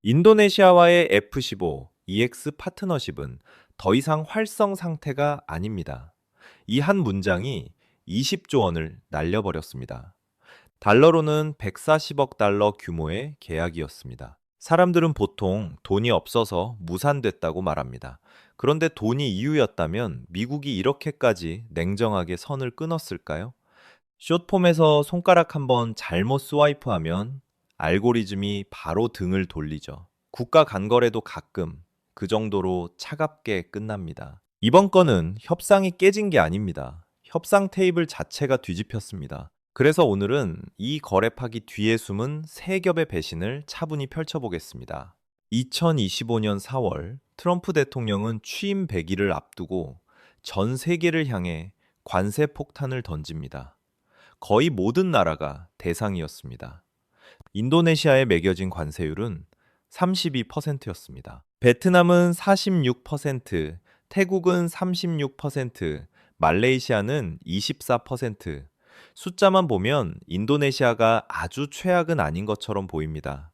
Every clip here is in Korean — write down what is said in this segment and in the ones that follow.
인도네시아와의 F-15 EX 파트너십은 더 이상 활성 상태가 아닙니다. 이 한 문장이 20조 원을 날려버렸습니다. 달러로는 140억 달러 규모의 계약이었습니다. 사람들은 보통 돈이 없어서 무산됐다고 말합니다. 그런데 돈이 이유였다면 미국이 이렇게까지 냉정하게 선을 끊었을까요? 숏폼에서 손가락 한번 잘못 스와이프하면 알고리즘이 바로 등을 돌리죠. 국가 간거래도 가끔 그 정도로 차갑게 끝납니다. 이번 건은 협상이 깨진 게 아닙니다. 협상 테이블 자체가 뒤집혔습니다. 그래서 오늘은 이 거래 파기 뒤에 숨은 세 겹의 배신을 차분히 펼쳐보겠습니다. 2025년 4월 트럼프 대통령은 취임 100일을 앞두고 전 세계를 향해 관세 폭탄을 던집니다. 거의 모든 나라가 대상이었습니다. 인도네시아에 매겨진 관세율은 32%였습니다. 베트남은 46%, 태국은 36%, 말레이시아는 24%. 숫자만 보면 인도네시아가 아주 최악은 아닌 것처럼 보입니다.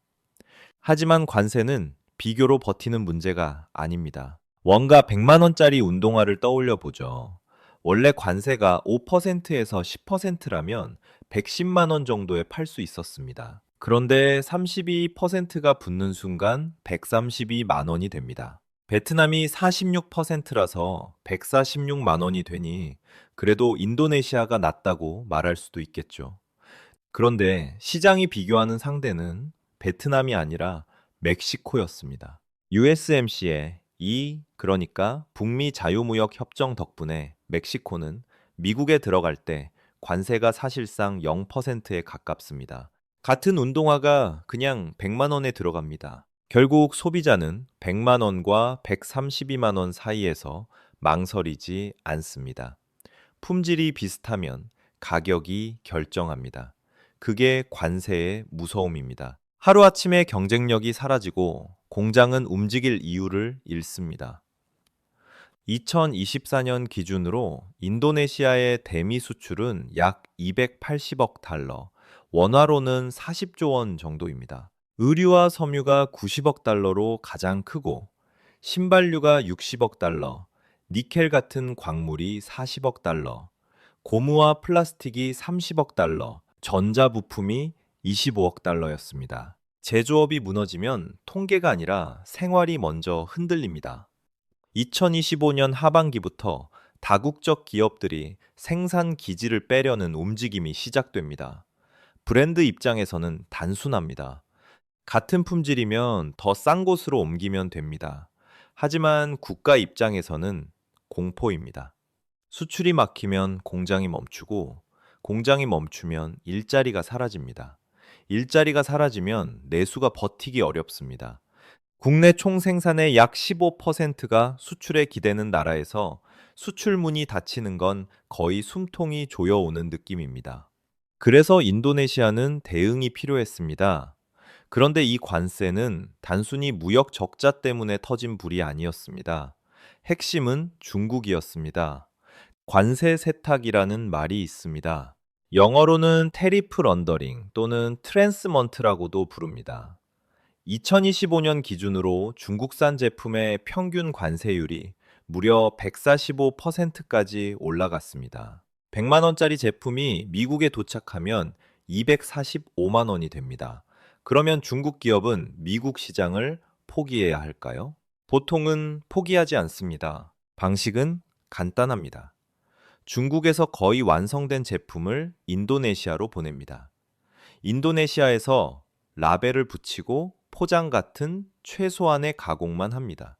하지만 관세는 비교로 버티는 문제가 아닙니다. 원가 100만 원짜리 운동화를 떠올려 보죠. 원래 관세가 5%에서 10%라면 110만 원 정도에 팔 수 있었습니다. 그런데 32%가 붙는 순간 132만 원이 됩니다. 베트남이 46%라서 146만 원이 되니 그래도 인도네시아가 낫다고 말할 수도 있겠죠. 그런데 시장이 비교하는 상대는 베트남이 아니라 멕시코였습니다. USMCA 그러니까 북미 자유무역 협정 덕분에 멕시코는 미국에 들어갈 때 관세가 사실상 0%에 가깝습니다. 같은 운동화가 그냥 100만 원에 들어갑니다. 결국 소비자는 100만 원과 132만 원 사이에서 망설이지 않습니다. 품질이 비슷하면 가격이 결정합니다. 그게 관세의 무서움입니다. 하루아침에 경쟁력이 사라지고 공장은 움직일 이유를 잃습니다. 2024년 기준으로 인도네시아의 대미 수출은 약 280억 달러, 원화로는 40조 원 정도입니다. 의류와 섬유가 90억 달러로 가장 크고, 신발류가 60억 달러, 니켈 같은 광물이 40억 달러, 고무와 플라스틱이 30억 달러, 전자부품이 25억 달러였습니다. 제조업이 무너지면 통계가 아니라 생활이 먼저 흔들립니다. 2025년 하반기부터 다국적 기업들이 생산 기지를 빼려는 움직임이 시작됩니다. 브랜드 입장에서는 단순합니다. 같은 품질이면 더 싼 곳으로 옮기면 됩니다. 하지만 국가 입장에서는 공포입니다. 수출이 막히면 공장이 멈추고, 공장이 멈추면 일자리가 사라집니다. 일자리가 사라지면 내수가 버티기 어렵습니다. 국내 총 생산의 약 15%가 수출에 기대는 나라에서 수출문이 닫히는 건 거의 숨통이 조여오는 느낌입니다. 그래서 인도네시아는 대응이 필요했습니다. 그런데 이 관세는 단순히 무역 적자 때문에 터진 불이 아니었습니다. 핵심은 중국이었습니다. 관세 세탁이라는 말이 있습니다. 영어로는 테리프 런더링 또는 트랜스먼트라고도 부릅니다. 2025년 기준으로 중국산 제품의 평균 관세율이 무려 145%까지 올라갔습니다. 100만 원짜리 제품이 미국에 도착하면 245만 원이 됩니다. 그러면 중국 기업은 미국 시장을 포기해야 할까요? 보통은 포기하지 않습니다. 방식은 간단합니다. 중국에서 거의 완성된 제품을 인도네시아로 보냅니다. 인도네시아에서 라벨을 붙이고 포장 같은 최소한의 가공만 합니다.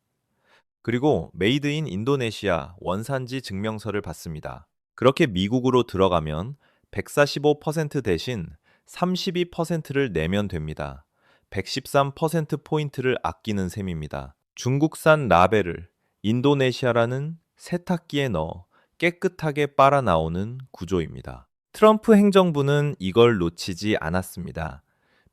그리고 메이드 인 인도네시아 원산지 증명서를 받습니다. 그렇게 미국으로 들어가면 145% 대신 32%를 내면 됩니다. 113%포인트를 아끼는 셈입니다. 중국산 라벨을 인도네시아라는 세탁기에 넣어 깨끗하게 빨아 나오는 구조입니다. 트럼프 행정부는 이걸 놓치지 않았습니다.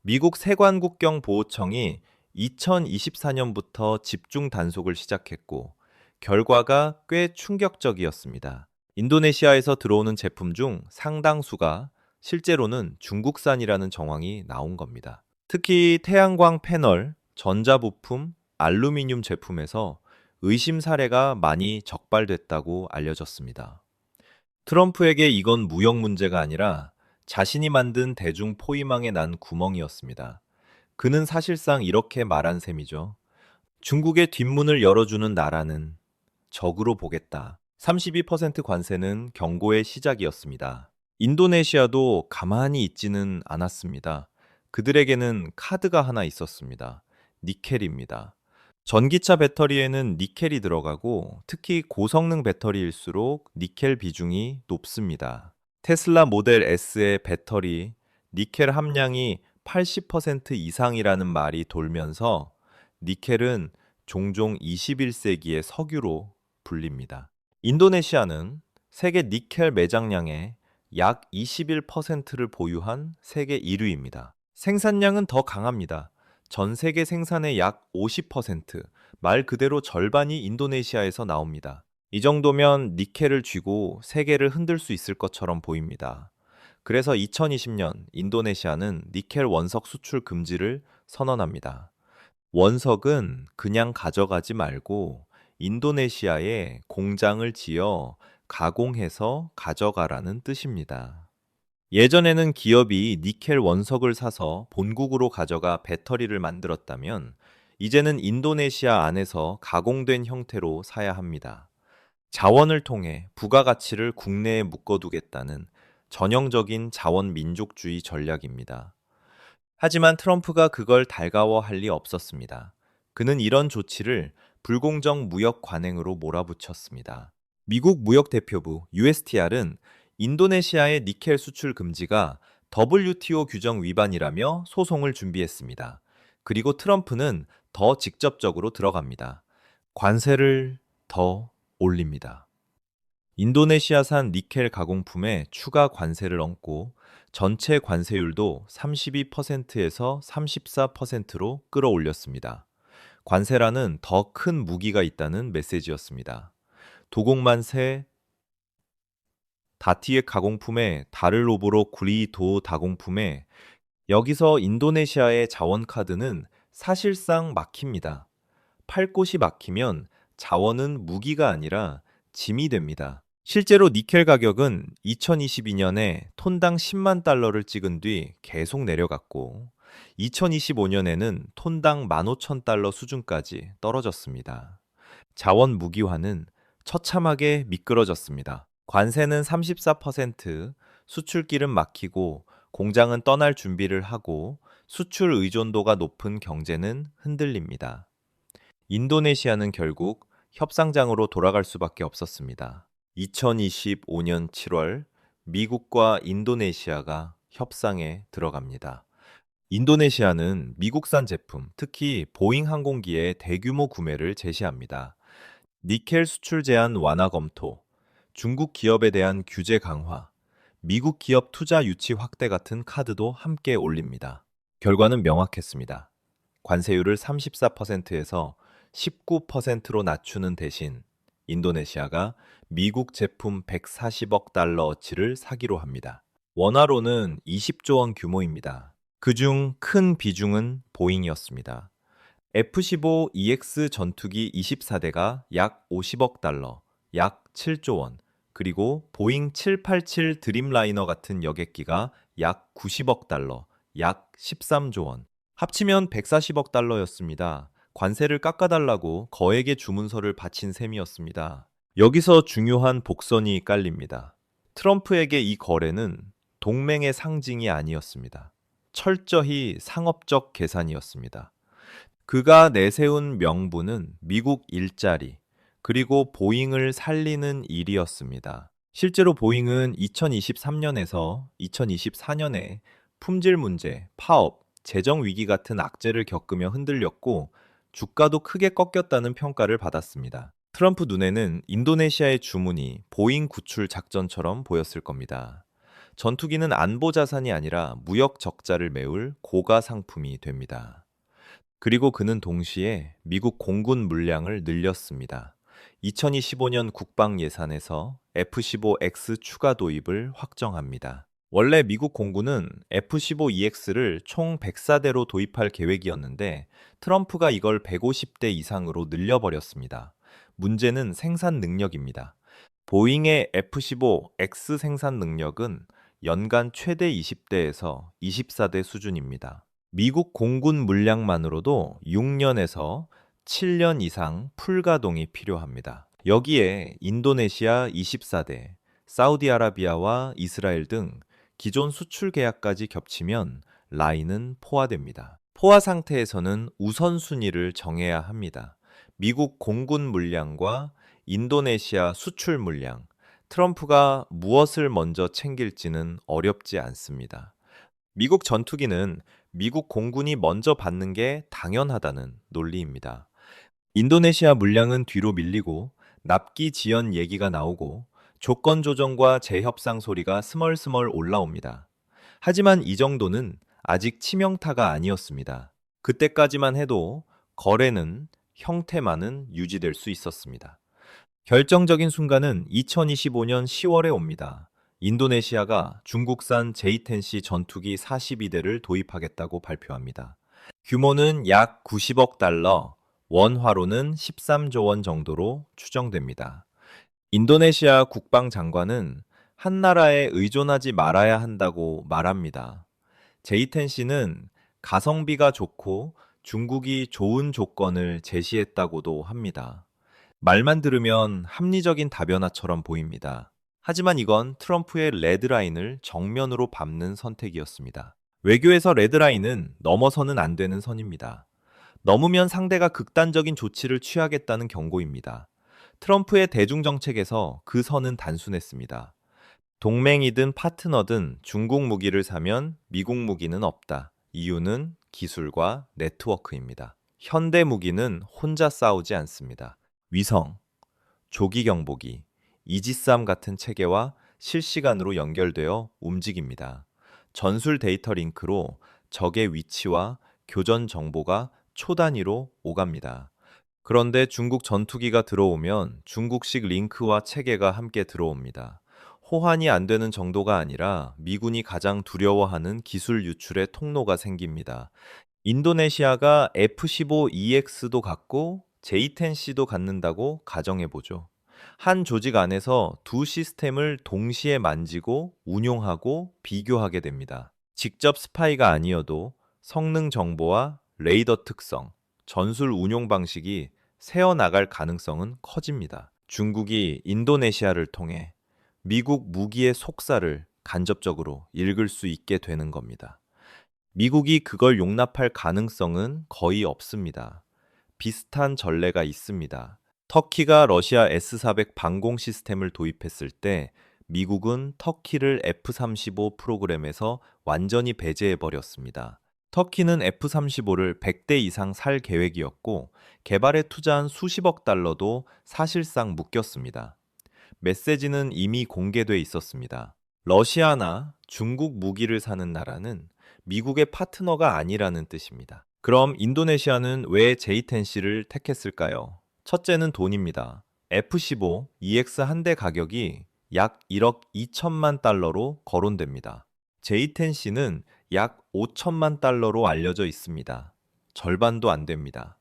미국 세관국경보호청이 2024년부터 집중 단속을 시작했고, 결과가 꽤 충격적이었습니다. 인도네시아에서 들어오는 제품 중 상당수가 실제로는 중국산이라는 정황이 나온 겁니다. 특히 태양광 패널, 전자부품, 알루미늄 제품에서 의심 사례가 많이 적발됐다고 알려졌습니다. 트럼프에게 이건 무역 문제가 아니라 자신이 만든 대중 포위망에 난 구멍이었습니다. 그는 사실상 이렇게 말한 셈이죠. 중국의 뒷문을 열어주는 나라는 적으로 보겠다. 32% 관세는 경고의 시작이었습니다. 인도네시아도 가만히 있지는 않았습니다. 그들에게는 카드가 하나 있었습니다. 니켈입니다. 전기차 배터리에는 니켈이 들어가고 특히 고성능 배터리일수록 니켈 비중이 높습니다. 테슬라 모델 S의 배터리 니켈 함량이 80% 이상이라는 말이 돌면서 니켈은 종종 21세기의 석유로 불립니다. 인도네시아는 세계 니켈 매장량의 약 21%를 보유한 세계 1위입니다. 생산량은 더 강합니다. 전 세계 생산의 약 50%, 말 그대로 절반이 인도네시아에서 나옵니다. 이 정도면 니켈을 쥐고 세계를 흔들 수 있을 것처럼 보입니다. 그래서 2020년 인도네시아는 니켈 원석 수출 금지를 선언합니다. 원석은 그냥 가져가지 말고 인도네시아에 공장을 지어 가공해서 가져가라는 뜻입니다. 예전에는 기업이 니켈 원석을 사서 본국으로 가져가 배터리를 만들었다면 이제는 인도네시아 안에서 가공된 형태로 사야 합니다. 자원을 통해 부가가치를 국내에 묶어두겠다는 전형적인 자원 민족주의 전략입니다. 하지만 트럼프가 그걸 달가워할 리 없었습니다. 그는 이런 조치를 불공정 무역 관행으로 몰아붙였습니다. 미국 무역대표부 USTR은 인도네시아의 니켈 수출 금지가 WTO 규정 위반이라며 소송을 준비했습니다. 그리고 트럼프는 더 직접적으로 들어갑니다. 관세를 더 올립니다. 인도네시아산 니켈 가공품에 추가 관세를 얹고 전체 관세율도 32%에서 34%로 끌어올렸습니다. 관세라는 더 큰 무기가 있다는 메시지였습니다. 도곡만세 다티의 가공품에 다를로보로 구리도 다공품에 여기서 인도네시아의 자원 카드는 사실상 막힙니다. 팔 곳이 막히면 자원은 무기가 아니라 짐이 됩니다. 실제로 니켈 가격은 2022년에 톤당 10만 달러를 찍은 뒤 계속 내려갔고 2025년에는 톤당 15,000달러 수준까지 떨어졌습니다. 자원 무기화는 처참하게 미끄러졌습니다. 관세는 34%, 수출길은 막히고 공장은 떠날 준비를 하고 수출 의존도가 높은 경제는 흔들립니다. 인도네시아는 결국 협상장으로 돌아갈 수밖에 없었습니다. 2025년 7월 미국과 인도네시아가 협상에 들어갑니다. 인도네시아는 미국산 제품, 특히 보잉 항공기의 대규모 구매를 제시합니다. 니켈 수출 제한 완화 검토, 중국 기업에 대한 규제 강화, 미국 기업 투자 유치 확대 같은 카드도 함께 올립니다. 결과는 명확했습니다. 관세율을 34%에서 19%로 낮추는 대신 인도네시아가 미국 제품 140억 달러어치를 사기로 합니다. 원화로는 20조 원 규모입니다. 그중 큰 비중은 보잉이었습니다. F-15EX 전투기 24대가 약 50억 달러, 약 7조 원, 그리고 보잉 787 드림라이너 같은 여객기가 약 90억 달러, 약 13조 원, 합치면 140억 달러였습니다. 관세를 깎아달라고 거액의 주문서를 바친 셈이었습니다. 여기서 중요한 복선이 깔립니다. 트럼프에게 이 거래는 동맹의 상징이 아니었습니다. 철저히 상업적 계산이었습니다. 그가 내세운 명분은 미국 일자리, 그리고 보잉을 살리는 일이었습니다. 실제로 보잉은 2023년에서 2024년에 품질 문제, 파업, 재정 위기 같은 악재를 겪으며 흔들렸고 주가도 크게 꺾였다는 평가를 받았습니다. 트럼프 눈에는 인도네시아의 주문이 보잉 구출 작전처럼 보였을 겁니다. 전투기는 안보 자산이 아니라 무역 적자를 메울 고가 상품이 됩니다. 그리고 그는 동시에 미국 공군 물량을 늘렸습니다. 2025년 국방 예산에서 F-15X 추가 도입을 확정합니다. 원래 미국 공군은 F-15EX를 총 104대로 도입할 계획이었는데 트럼프가 이걸 150대 이상으로 늘려버렸습니다. 문제는 생산 능력입니다. 보잉의 F-15X 생산 능력은 연간 최대 20대에서 24대 수준입니다. 미국 공군 물량만으로도 6년에서 7년 이상 풀가동이 필요합니다. 여기에 인도네시아 24대, 사우디아라비아와 이스라엘 등 기존 수출 계약까지 겹치면 라인은 포화됩니다. 포화 상태에서는 우선순위를 정해야 합니다. 미국 공군 물량과 인도네시아 수출 물량, 트럼프가 무엇을 먼저 챙길지는 어렵지 않습니다. 미국 전투기는 미국 공군이 먼저 받는 게 당연하다는 논리입니다. 인도네시아 물량은 뒤로 밀리고 납기 지연 얘기가 나오고 조건 조정과 재협상 소리가 스멀스멀 올라옵니다. 하지만 이 정도는 아직 치명타가 아니었습니다. 그때까지만 해도 거래는 형태만은 유지될 수 있었습니다. 결정적인 순간은 2025년 10월에 옵니다. 인도네시아가 중국산 J-10C 전투기 42대를 도입하겠다고 발표합니다. 규모는 약 90억 달러, 원화로는 13조 원 정도로 추정됩니다. 인도네시아 국방장관은 한 나라에 의존하지 말아야 한다고 말합니다. J-10C는 가성비가 좋고 중국이 좋은 조건을 제시했다고도 합니다. 말만 들으면 합리적인 답변화처럼 보입니다. 하지만 이건 트럼프의 레드라인을 정면으로 밟는 선택이었습니다. 외교에서 레드라인은 넘어서는 안 되는 선입니다. 넘으면 상대가 극단적인 조치를 취하겠다는 경고입니다. 트럼프의 대중정책에서 그 선은 단순했습니다. 동맹이든 파트너든 중국 무기를 사면 미국 무기는 없다. 이유는 기술과 네트워크입니다. 현대 무기는 혼자 싸우지 않습니다. 위성, 조기 경보기, 이지스함 같은 체계와 실시간으로 연결되어 움직입니다. 전술 데이터 링크로 적의 위치와 교전 정보가 초단위로 오갑니다. 그런데 중국 전투기가 들어오면 중국식 링크와 체계가 함께 들어옵니다. 호환이 안 되는 정도가 아니라 미군이 가장 두려워하는 기술 유출의 통로가 생깁니다. 인도네시아가 F-15EX도 갖고 J-10C도 갖는다고 가정해보죠. 한 조직 안에서 두 시스템을 동시에 만지고 운용하고 비교하게 됩니다. 직접 스파이가 아니어도 성능 정보와 레이더 특성, 전술 운용 방식이 새어나갈 가능성은 커집니다. 중국이 인도네시아를 통해 미국 무기의 속살을 간접적으로 읽을 수 있게 되는 겁니다. 미국이 그걸 용납할 가능성은 거의 없습니다. 비슷한 전례가 있습니다. 터키가 러시아 S-400 방공 시스템을 도입했을 때 미국은 터키를 F-35 프로그램에서 완전히 배제해버렸습니다. 터키는 F-35를 100대 이상 살 계획이었고 개발에 투자한 수십억 달러도 사실상 묶였습니다. 메시지는 이미 공개돼 있었습니다. 러시아나 중국 무기를 사는 나라는 미국의 파트너가 아니라는 뜻입니다. 그럼 인도네시아는 왜 J-10C를 택했을까요? 첫째는 돈입니다. F-15 EX 한 대 가격이 약 1억 2천만 달러로 거론됩니다. J-10C는 약 5천만 달러로 알려져 있습니다. 절반도 안 됩니다.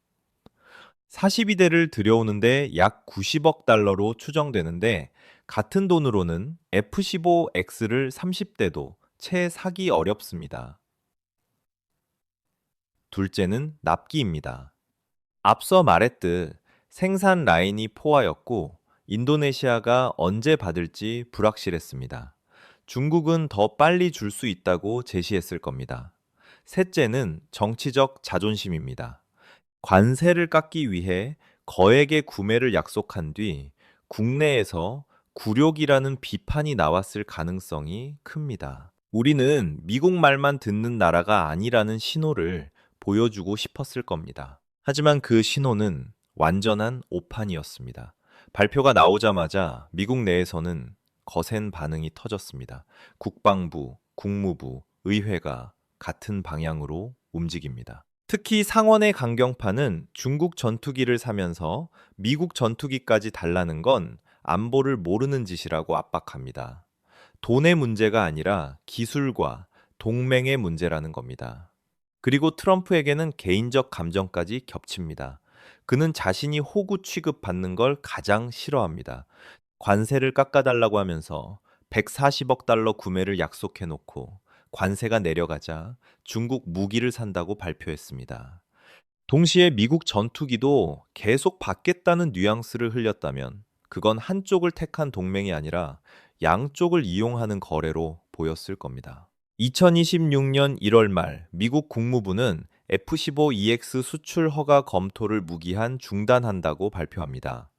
42대를 들여오는데 약 90억 달러로 추정되는데 같은 돈으로는 F-15X를 30대도 채 사기 어렵습니다. 둘째는 납기입니다. 앞서 말했듯 생산 라인이 포화였고 인도네시아가 언제 받을지 불확실했습니다. 중국은 더 빨리 줄 수 있다고 제시했을 겁니다. 셋째는 정치적 자존심입니다. 관세를 깎기 위해 거액의 구매를 약속한 뒤 국내에서 굴욕이라는 비판이 나왔을 가능성이 큽니다. 우리는 미국 말만 듣는 나라가 아니라는 신호를 보여주고 싶었을 겁니다. 하지만 그 신호는 완전한 오판이었습니다. 발표가 나오자마자 미국 내에서는 거센 반응이 터졌습니다. 국방부, 국무부, 의회가 같은 방향으로 움직입니다. 특히 상원의 강경파는 중국 전투기를 사면서 미국 전투기까지 달라는 건 안보를 모르는 짓이라고 압박합니다. 돈의 문제가 아니라 기술과 동맹의 문제라는 겁니다. 그리고 트럼프에게는 개인적 감정까지 겹칩니다. 그는 자신이 호구 취급받는 걸 가장 싫어합니다. 관세를 깎아달라고 하면서 140억 달러 구매를 약속해 놓고 관세가 내려가자 중국 무기를 산다고 발표했습니다. 동시에 미국 전투기도 계속 받겠다는 뉘앙스를 흘렸다면 그건 한쪽을 택한 동맹이 아니라 양쪽을 이용하는 거래로 보였을 겁니다. 2026년 1월 말 미국 국무부는 F-15EX 수출 허가 검토를 무기한 중단한다고 발표합니다.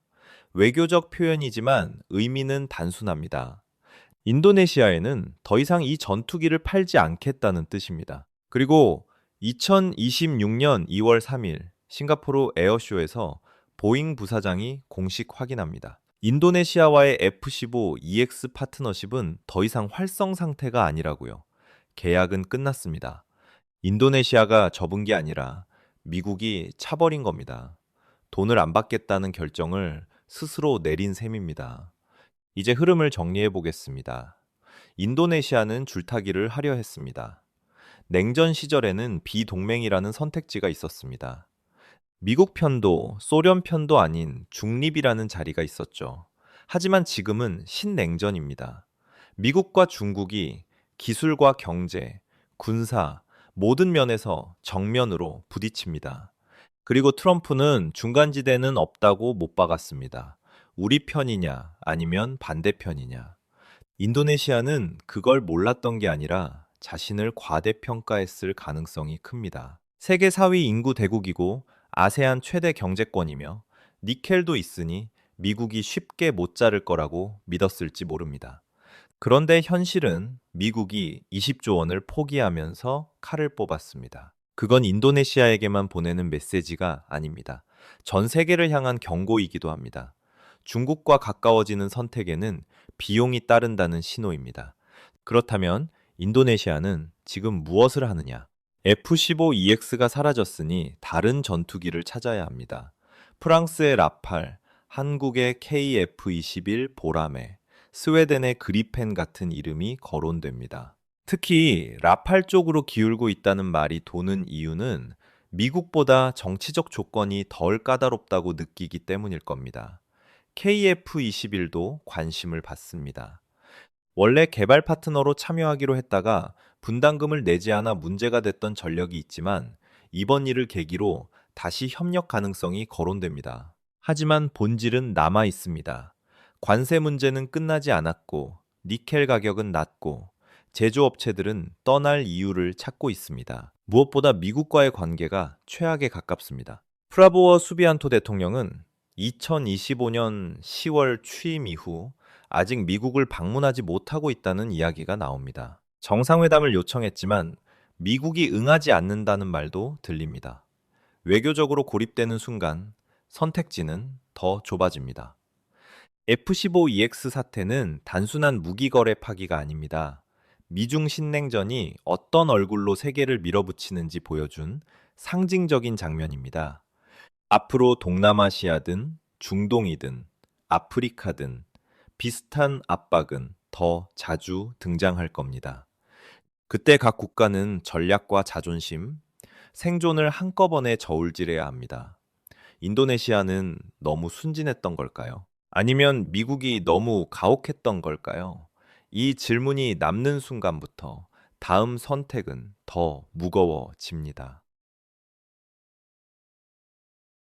외교적 표현이지만 의미는 단순합니다. 인도네시아에는 더 이상 이 전투기를 팔지 않겠다는 뜻입니다. 그리고 2026년 2월 3일 싱가포르 에어쇼에서 보잉 부사장이 공식 확인합니다. 인도네시아와의 F-15EX 파트너십은 더 이상 활성 상태가 아니라고요. 계약은 끝났습니다. 인도네시아가 접은 게 아니라 미국이 차버린 겁니다. 돈을 안 받겠다는 결정을 스스로 내린 셈입니다. 이제 흐름을 정리해 보겠습니다. 인도네시아는 줄타기를 하려 했습니다. 냉전 시절에는 비동맹이라는 선택지가 있었습니다. 미국 편도 소련 편도 아닌 중립이라는 자리가 있었죠. 하지만 지금은 신냉전입니다. 미국과 중국이 기술과 경제, 군사, 모든 면에서 정면으로 부딪힙니다. 그리고 트럼프는 중간지대는 없다고 못 박았습니다. 우리 편이냐 아니면 반대편이냐. 인도네시아는 그걸 몰랐던 게 아니라 자신을 과대평가했을 가능성이 큽니다. 세계 4위 인구 대국이고 아세안 최대 경제권이며 니켈도 있으니 미국이 쉽게 못 자를 거라고 믿었을지 모릅니다. 그런데 현실은 미국이 20조 원을 포기하면서 칼을 뽑았습니다. 그건 인도네시아에게만 보내는 메시지가 아닙니다. 전 세계를 향한 경고이기도 합니다. 중국과 가까워지는 선택에는 비용이 따른다는 신호입니다. 그렇다면 인도네시아는 지금 무엇을 하느냐? F-15EX가 사라졌으니 다른 전투기를 찾아야 합니다. 프랑스의 라팔, 한국의 KF-21 보라매, 스웨덴의 그리펜 같은 이름이 거론됩니다. 특히 라팔 쪽으로 기울고 있다는 말이 도는 이유는 미국보다 정치적 조건이 덜 까다롭다고 느끼기 때문일 겁니다. KF-21도 관심을 받습니다. 원래 개발 파트너로 참여하기로 했다가 분담금을 내지 않아 문제가 됐던 전력이 있지만 이번 일을 계기로 다시 협력 가능성이 거론됩니다. 하지만 본질은 남아 있습니다. 관세 문제는 끝나지 않았고 니켈 가격은 낮고 제조업체들은 떠날 이유를 찾고 있습니다. 무엇보다 미국과의 관계가 최악에 가깝습니다. 프라보워 수비안토 대통령은 2025년 10월 취임 이후 아직 미국을 방문하지 못하고 있다는 이야기가 나옵니다. 정상회담을 요청했지만 미국이 응하지 않는다는 말도 들립니다. 외교적으로 고립되는 순간 선택지는 더 좁아집니다. F-15EX 사태는 단순한 무기 거래 파기가 아닙니다. 미중 신냉전이 어떤 얼굴로 세계를 밀어붙이는지 보여준 상징적인 장면입니다. 앞으로 동남아시아든 중동이든 아프리카든 비슷한 압박은 더 자주 등장할 겁니다. 그때 각 국가는 전략과 자존심, 생존을 한꺼번에 저울질해야 합니다. 인도네시아는 너무 순진했던 걸까요? 아니면 미국이 너무 가혹했던 걸까요? 이 질문이 남는 순간부터 다음 선택은 더 무거워집니다.